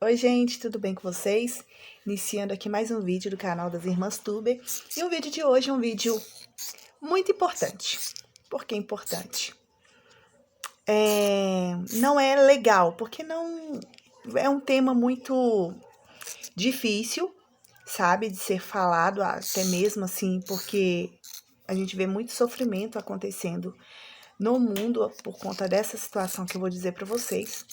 Oi, gente, tudo bem com vocês? Iniciando aqui mais um vídeo do canal das Irmãs Tuber. E o vídeo de hoje é um vídeo muito importante. Por que importante? Não é legal, porque não é um tema muito difícil, sabe, de ser falado, até mesmo assim, porque a gente vê muito sofrimento acontecendo no mundo por conta dessa situação que eu vou dizer para vocês.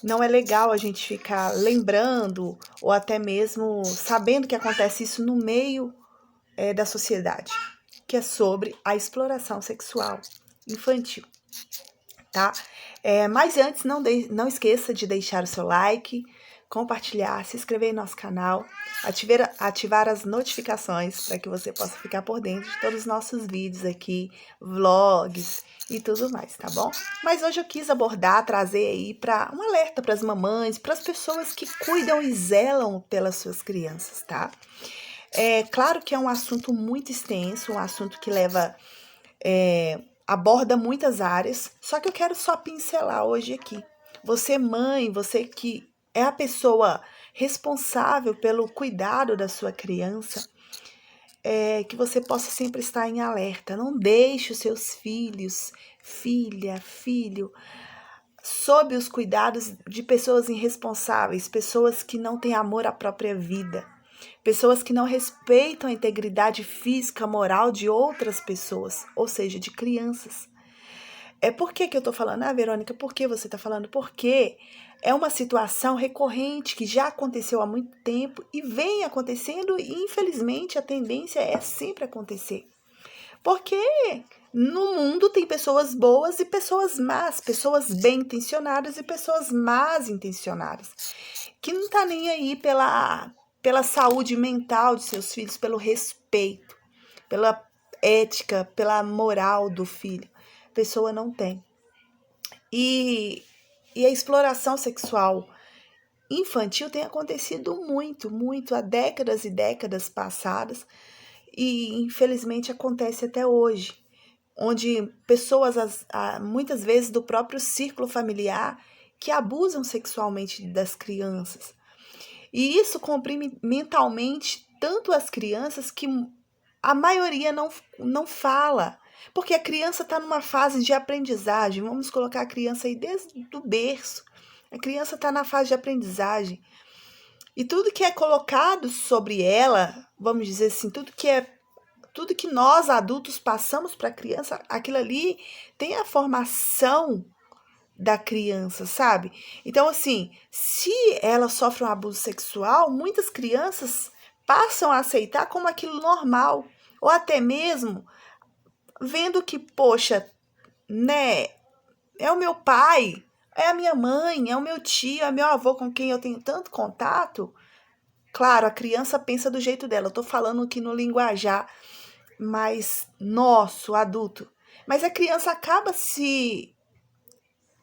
Não é legal a gente ficar lembrando ou até mesmo sabendo que acontece isso no meio da sociedade, que é sobre a exploração sexual infantil, tá? Mas antes, não esqueça de deixar o seu like, compartilhar, se inscrever no nosso canal, ativar as notificações para que você possa ficar por dentro de todos os nossos vídeos aqui, vlogs e tudo mais, tá bom? Mas hoje eu quis trazer aí para um alerta para as mamães, para as pessoas que cuidam e zelam pelas suas crianças, tá? É claro que é um assunto muito extenso, um assunto que aborda muitas áreas, só que eu quero só pincelar hoje aqui. Você, mãe, você que é a pessoa responsável pelo cuidado da sua criança, que você possa sempre estar em alerta. Não deixe os seus filhos, filho, sob os cuidados de pessoas irresponsáveis, pessoas que não têm amor à própria vida, pessoas que não respeitam a integridade física, moral de outras pessoas, ou seja, de crianças. Por que eu tô falando? Verônica, por que você tá falando? Porque é uma situação recorrente que já aconteceu há muito tempo e vem acontecendo e, infelizmente, a tendência é sempre acontecer. Porque no mundo tem pessoas boas e pessoas más, pessoas bem intencionadas e pessoas más intencionadas, que não tá nem aí pela saúde mental de seus filhos, pelo respeito, pela ética, pela moral do filho. A pessoa não tem. E a exploração sexual infantil tem acontecido muito há décadas e décadas passadas e infelizmente acontece até hoje, onde pessoas, muitas vezes do próprio círculo familiar, que abusam sexualmente das crianças. E isso comprime mentalmente tanto as crianças que a maioria não fala, porque a criança está numa fase de aprendizagem. Vamos colocar a criança aí desde o berço. A criança está na fase de aprendizagem. E tudo que é colocado sobre ela, vamos dizer assim, tudo que nós adultos passamos para a criança, aquilo ali tem a formação da criança, sabe? Então, assim, se ela sofre um abuso sexual, muitas crianças passam a aceitar como aquilo normal, ou até mesmo vendo que, poxa, né, é o meu pai, é a minha mãe, é o meu tio, é meu avô com quem eu tenho tanto contato. Claro, a criança pensa do jeito dela. Eu tô falando aqui no linguajar mais nosso, adulto. Mas a criança acaba se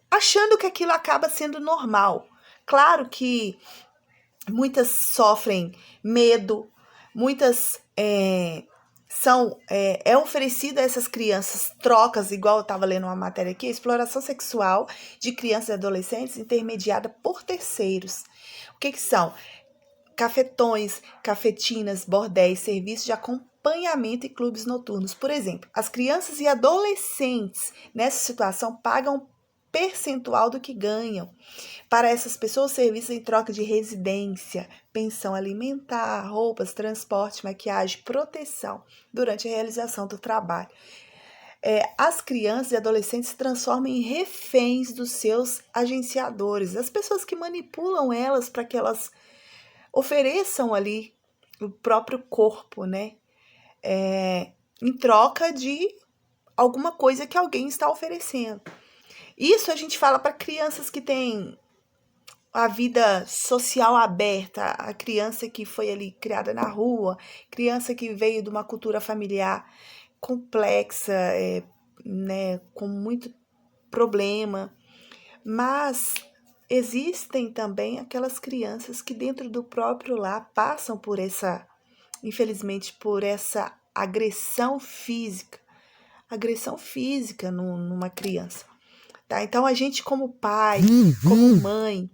achando que aquilo acaba sendo normal. Claro que muitas sofrem medo, muitas é oferecido a essas crianças trocas, igual eu estava lendo uma matéria aqui, exploração sexual de crianças e adolescentes intermediada por terceiros. O que são? Cafetões, cafetinas, bordéis, serviços de acompanhamento e clubes noturnos. Por exemplo, as crianças e adolescentes nessa situação pagam percentual do que ganham. Para essas pessoas, serviços em troca de residência, pensão alimentar, roupas, transporte, maquiagem, proteção durante a realização do trabalho. As crianças e adolescentes se transformam em reféns dos seus agenciadores, as pessoas que manipulam elas para que elas ofereçam ali o próprio corpo, né? Em troca de alguma coisa que alguém está oferecendo. Isso a gente fala para crianças que têm a vida social aberta, a criança que foi ali criada na rua, criança que veio de uma cultura familiar complexa, né, com muito problema. Mas existem também aquelas crianças que dentro do próprio lar passam por infelizmente, por essa agressão física numa criança, tá? Então a gente como pai, como mãe,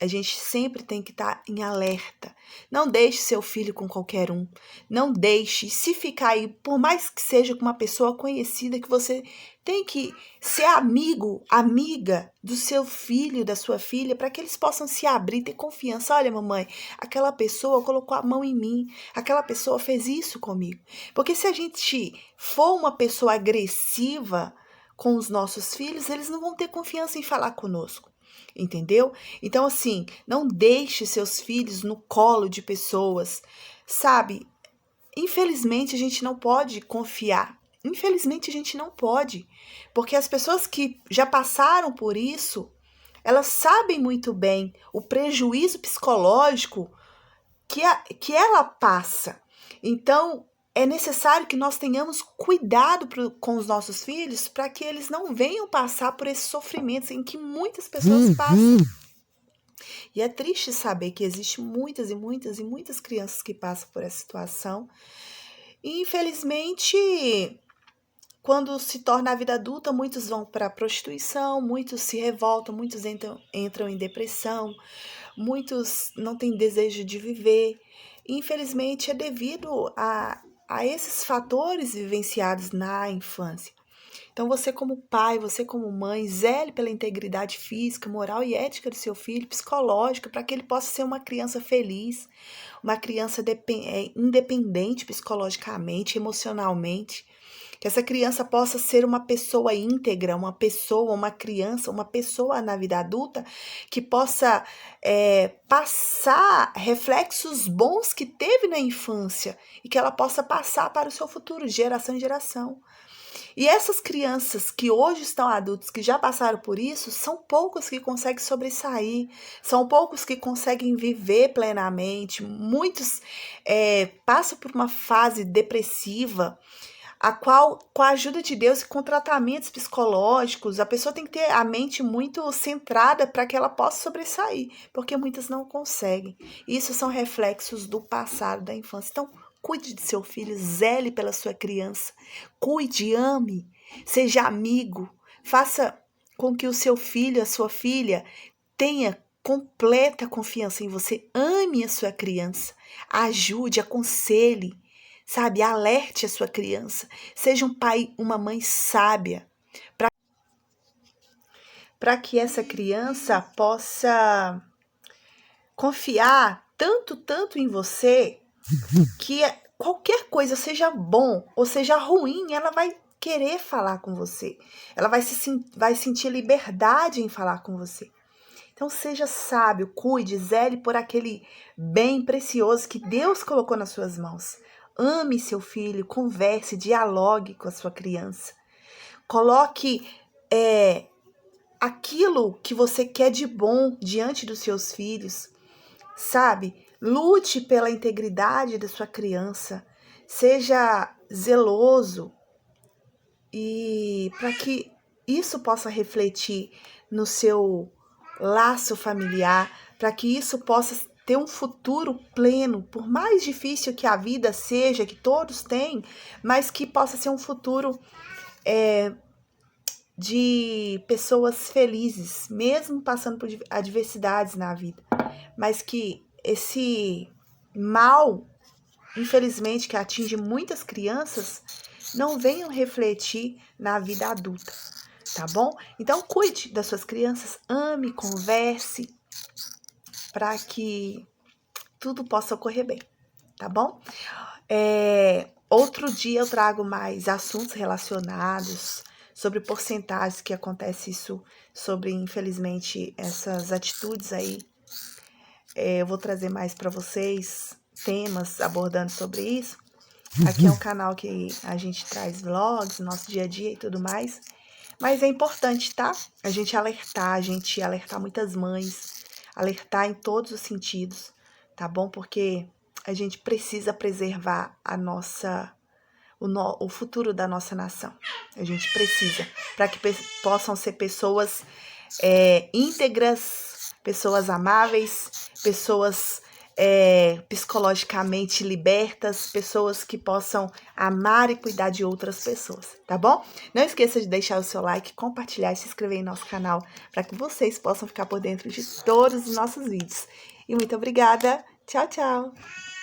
A gente sempre tem que estar em alerta. Não deixe seu filho com qualquer um. Não deixe, se ficar aí, por mais que seja com uma pessoa conhecida, que você tem que ser amigo, amiga do seu filho, da sua filha, para que eles possam se abrir, ter confiança. Olha, mamãe, aquela pessoa colocou a mão em mim, aquela pessoa fez isso comigo. Porque se a gente for uma pessoa agressiva com os nossos filhos, eles não vão ter confiança em falar conosco. Entendeu? Então, assim, não deixe seus filhos no colo de pessoas, sabe? Infelizmente, a gente não pode confiar. Infelizmente, a gente não pode. Porque as pessoas que já passaram por isso, elas sabem muito bem o prejuízo psicológico que ela passa. Então, é necessário que nós tenhamos cuidado com os nossos filhos para que eles não venham passar por esses sofrimentos em que muitas pessoas passam. E é triste saber que existem muitas e muitas e muitas crianças que passam por essa situação. E, infelizmente, quando se torna a vida adulta, muitos vão para a prostituição, muitos se revoltam, muitos entram em depressão, muitos não têm desejo de viver. E, infelizmente, é devido a esses fatores vivenciados na infância. Então, você como pai, você como mãe, zele pela integridade física, moral e ética do seu filho, psicológica, para que ele possa ser uma criança feliz, uma criança independente psicologicamente, emocionalmente. Que essa criança possa ser uma pessoa íntegra, uma criança, uma pessoa na vida adulta que possa passar reflexos bons que teve na infância e que ela possa passar para o seu futuro, de geração em geração. E essas crianças que hoje estão adultos, que já passaram por isso, são poucos que conseguem sobressair, são poucos que conseguem viver plenamente. Muitos passam por uma fase depressiva, a qual, com a ajuda de Deus e com tratamentos psicológicos, a pessoa tem que ter a mente muito centrada para que ela possa sobressair, porque muitas não conseguem. Isso são reflexos do passado, da infância. Então, cuide de seu filho, zele pela sua criança, cuide, ame, seja amigo, faça com que o seu filho, a sua filha, tenha completa confiança em você, ame a sua criança, ajude, aconselhe, sabe, alerte a sua criança, seja um pai, uma mãe sábia, para que essa criança possa confiar tanto em você, que qualquer coisa, seja bom ou seja ruim, ela vai querer falar com você. Ela vai sentir liberdade em falar com você. Então, seja sábio, cuide, zele por aquele bem precioso que Deus colocou nas suas mãos. Ame seu filho, converse, dialogue com a sua criança. Coloque aquilo que você quer de bom diante dos seus filhos, sabe? Lute pela integridade da sua criança, seja zeloso e para que isso possa refletir no seu laço familiar, para que isso possa ter um futuro pleno, por mais difícil que a vida seja, que todos têm, mas que possa ser um futuro de pessoas felizes, mesmo passando por adversidades na vida, mas que esse mal, infelizmente, que atinge muitas crianças, não venham refletir na vida adulta, tá bom? Então, cuide das suas crianças, ame, converse, para que tudo possa ocorrer bem, tá bom? Outro dia eu trago mais assuntos relacionados sobre porcentagens que acontece isso, sobre, infelizmente, essas atitudes aí. Eu vou trazer mais para vocês temas abordando sobre isso. Aqui é um canal que a gente traz vlogs, nosso dia a dia e tudo mais. Mas é importante, tá? A gente alertar muitas mães, alertar em todos os sentidos, tá bom? Porque a gente precisa preservar o futuro da nossa nação. A gente precisa, para que possam ser pessoas íntegras, pessoas amáveis, pessoas psicologicamente libertas, pessoas que possam amar e cuidar de outras pessoas, tá bom? Não esqueça de deixar o seu like, compartilhar e se inscrever em nosso canal para que vocês possam ficar por dentro de todos os nossos vídeos. E muito obrigada. Tchau, tchau!